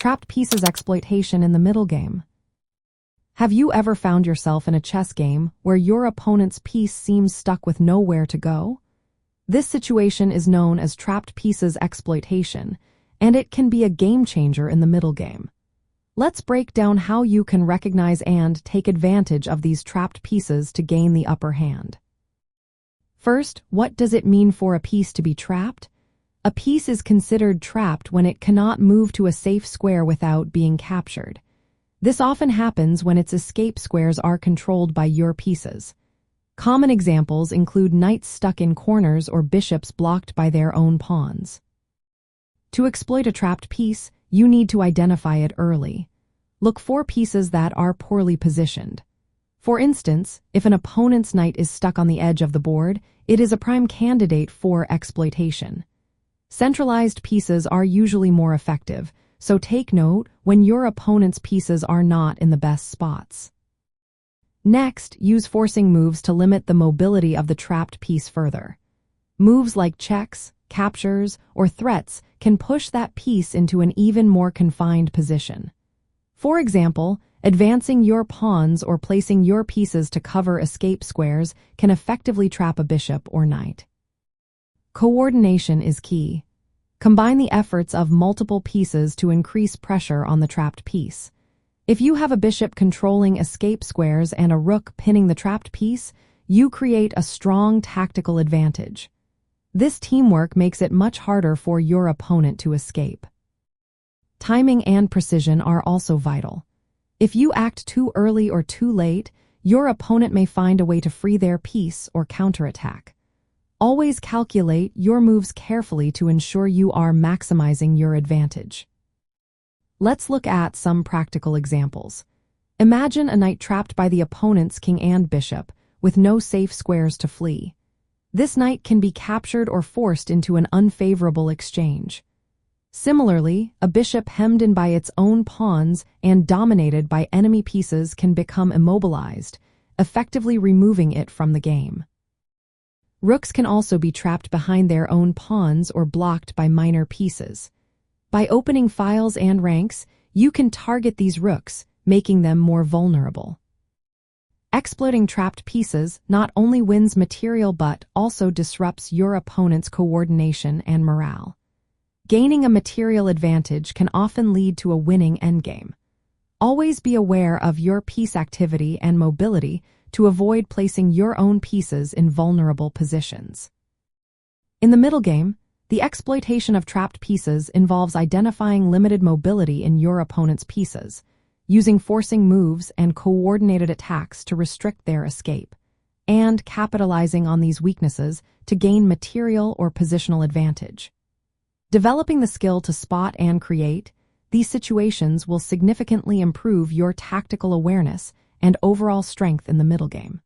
Trapped pieces exploitation in the middle game. Have you ever found yourself in a chess game where your opponent's piece seems stuck with nowhere to go? This situation is known as trapped pieces exploitation, and it can be a game changer in the middle game. Let's break down how you can recognize and take advantage of these trapped pieces to gain the upper hand. First, what does it mean for a piece to be trapped? A piece is considered trapped when it cannot move to a safe square without being captured. This often happens when its escape squares are controlled by your pieces. Common examples include knights stuck in corners or bishops blocked by their own pawns. To exploit a trapped piece, you need to identify it early. Look for pieces that are poorly positioned. For instance, if an opponent's knight is stuck on the edge of the board, it is a prime candidate for exploitation. Centralized pieces are usually more effective, so take note when your opponent's pieces are not in the best spots. Next, use forcing moves to limit the mobility of the trapped piece further. Moves like checks, captures, or threats can push that piece into an even more confined position. For example, advancing your pawns or placing your pieces to cover escape squares can effectively trap a bishop or knight. Coordination is key. Combine the efforts of multiple pieces to increase pressure on the trapped piece. If you have a bishop controlling escape squares and a rook pinning the trapped piece, you create a strong tactical advantage. This teamwork makes it much harder for your opponent to escape. Timing and precision are also vital. If you act too early or too late, your opponent may find a way to free their piece or counterattack. Always calculate your moves carefully to ensure you are maximizing your advantage. Let's look at some practical examples. Imagine a knight trapped by the opponent's king and bishop, with no safe squares to flee. This knight can be captured or forced into an unfavorable exchange. Similarly, a bishop hemmed in by its own pawns and dominated by enemy pieces can become immobilized, effectively removing it from the game. Rooks can also be trapped behind their own pawns or blocked by minor pieces. By opening files and ranks, you can target these rooks, making them more vulnerable. Exploiting trapped pieces not only wins material but also disrupts your opponent's coordination and morale. Gaining a material advantage can often lead to a winning endgame. Always be aware of your piece activity and mobility to avoid placing your own pieces in vulnerable positions. In the middle game, the exploitation of trapped pieces involves identifying limited mobility in your opponent's pieces, using forcing moves and coordinated attacks to restrict their escape, and capitalizing on these weaknesses to gain material or positional advantage. Developing the skill to spot and create, these situations will significantly improve your tactical awareness and overall strength in the middle game.